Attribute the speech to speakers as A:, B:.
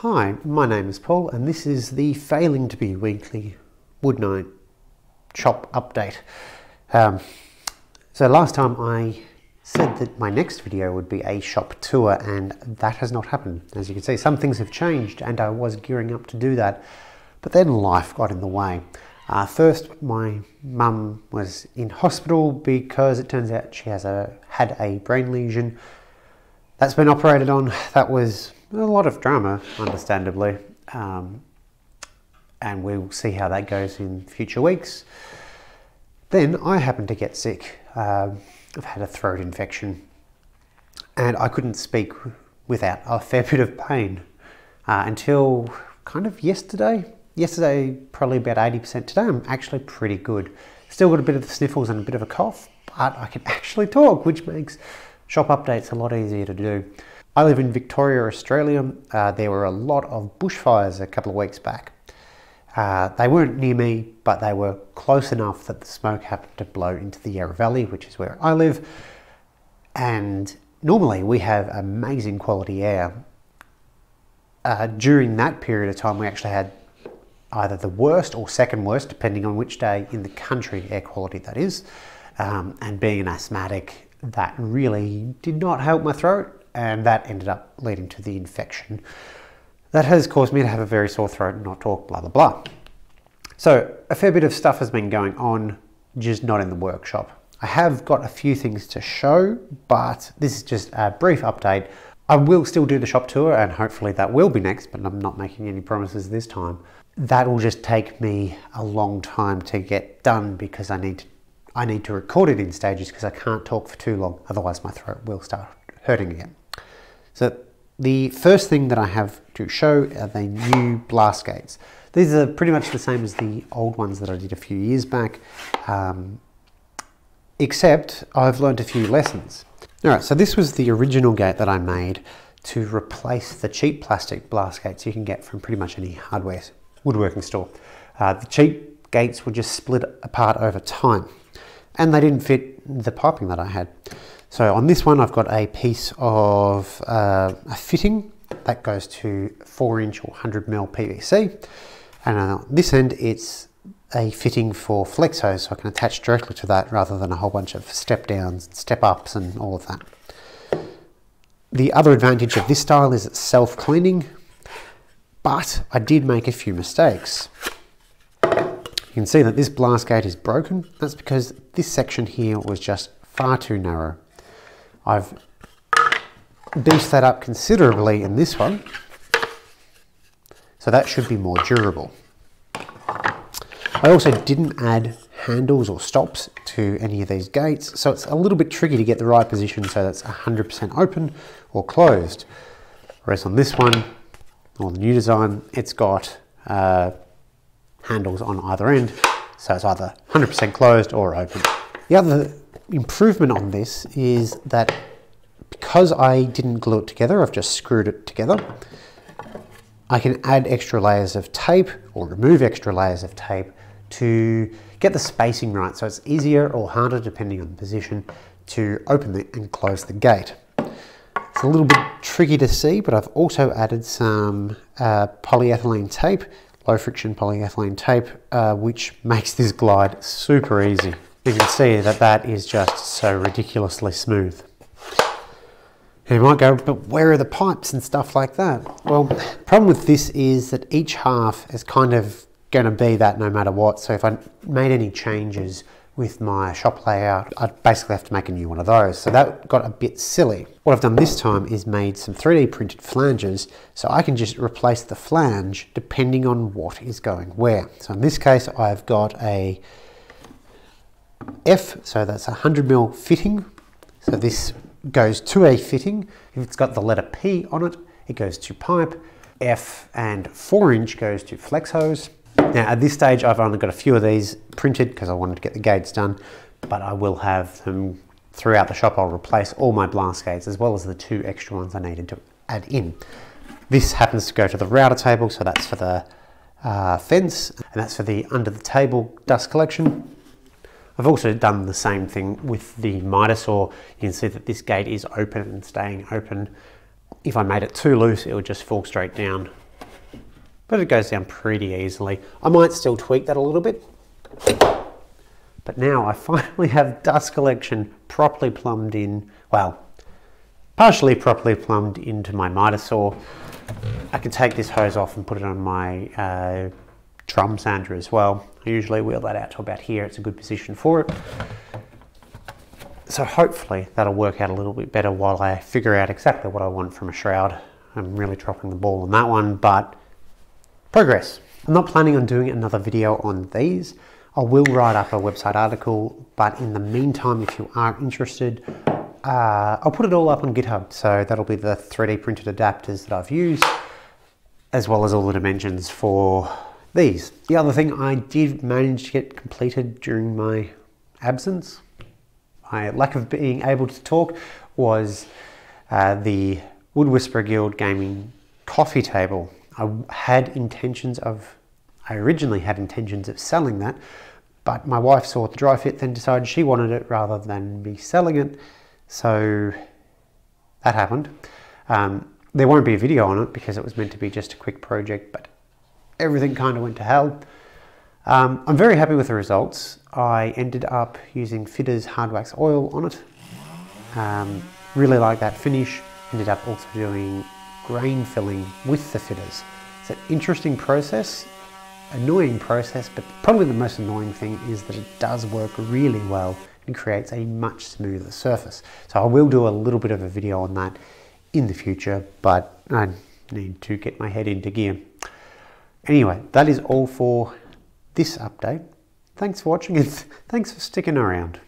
A: Hi, my name is Paul and this is the failing to be weekly wood night shop update. So last time I said that my next video would be a shop tour and that has not happened. As you can see, some things have changed and I was gearing up to do that, but then life got in the way. First, my mum was in hospital because it turns out she had a brain lesion. That's been operated on. That was a lot of drama, understandably, and we'll see how that goes in future weeks. Then I happened to get sick. I've had a throat infection and I couldn't speak without a fair bit of pain until kind of yesterday. Yesterday, probably about 80%. Today I'm actually pretty good. Still got a bit of the sniffles and a bit of a cough, but I can actually talk, which makes shop updates a lot easier to do. I live in Victoria, Australia. There were a lot of bushfires a couple of weeks back. They weren't near me, but they were close enough that the smoke happened to blow into the Yarra Valley, which is where I live. And normally we have amazing quality air. During that period of time, we actually had either the worst or second worst, depending on which day in the country, air quality that is. And being an asthmatic, that really did not help my throat, and that ended up leading to the infection. That has caused me to have a very sore throat and not talk, blah, blah, blah. So a fair bit of stuff has been going on, just not in the workshop. I have got a few things to show, but this is just a brief update. I will still do the shop tour and hopefully that will be next, but I'm not making any promises this time. That will just take me a long time to get done because I need to record it in stages because I can't talk for too long, otherwise my throat will start hurting again. So the first thing that I have to show are the new blast gates. These are pretty much the same as the old ones that I did a few years back, except I've learned a few lessons. All right, so this was the original gate that I made to replace the cheap plastic blast gates you can get from pretty much any hardware woodworking store. The cheap gates were just split apart over time and they didn't fit the piping that I had. So on this one, I've got a piece of a fitting that goes to 4-inch or 100mm PVC. And on this end, it's a fitting for flex hose, so I can attach directly to that rather than a whole bunch of step downs, step ups and all of that. The other advantage of this style is it's self-cleaning, but I did make a few mistakes. You can see that this blast gate is broken. That's because this section here was just far too narrow. I've beefed that up considerably in this one, so that should be more durable. I also didn't add handles or stops to any of these gates, so it's a little bit tricky to get the right position so that's 100% open or closed. Whereas on this one, or the new design, it's got handles on either end, so it's either 100% closed or open. The other improvement on this is that because I didn't glue it together, I've just screwed it together, I can add extra layers of tape or remove extra layers of tape to get the spacing right, so it's easier or harder depending on the position to open and close the gate. It's a little bit tricky to see, but I've also added some polyethylene tape, low friction polyethylene tape, which makes this glide super easy. You can see that that is just so ridiculously smooth. And you might go, but where are the pipes and stuff like that? Well, the problem with this is that each half is kind of going to be that no matter what. So if I made any changes with my shop layout, I'd basically have to make a new one of those. So that got a bit silly. What I've done this time is made some 3D printed flanges, so I can just replace the flange depending on what is going where. So in this case, I've got a F, so that's a 100mm fitting. So this goes to a fitting. If it's got the letter P on it, it goes to pipe. F and 4-inch goes to flex hose. Now at this stage, I've only got a few of these printed because I wanted to get the gates done, but I will have them throughout the shop. I'll replace all my blast gates as well as the 2 extra ones I needed to add in. This happens to go to the router table, so that's for the fence, and that's for the under the table dust collection. I've also done the same thing with the miter saw. You can see that this gate is open and staying open. If I made it too loose, it would just fall straight down but it goes down pretty easily. I might still tweak that a little bit, but now I finally have dust collection properly plumbed in, well, partially properly plumbed into my miter saw. I can take this hose off and put it on my drum sander as well. I usually wheel that out to about here. It's a good position for it. So hopefully that'll work out a little bit better while I figure out exactly what I want from a shroud. I'm really dropping the ball on that one, but progress. I'm not planning on doing another video on these. I will write up a website article, but in the meantime, if you are interested, I'll put it all up on GitHub. So that'll be the 3D printed adapters that I've used, as well as all the dimensions for these. The other thing I did manage to get completed during my absence, my lack of being able to talk, was the Wood Whisperer Guild Gaming coffee table. I originally had intentions of selling that, but my wife saw the dry fit, then decided she wanted it rather than me selling it. So that happened. There won't be a video on it because it was meant to be just a quick project, but everything kind of went to hell. I'm very happy with the results. I ended up using Fitter's hard wax oil on it. Really like that finish. Ended up also doing grain filling with the Fitters. It's an interesting process, annoying process, but probably the most annoying thing is that it does work really well and creates a much smoother surface. So I will do a little bit of a video on that in the future, but I need to get my head into gear. Anyway, that is all for this update. Thanks for watching and thanks for sticking around.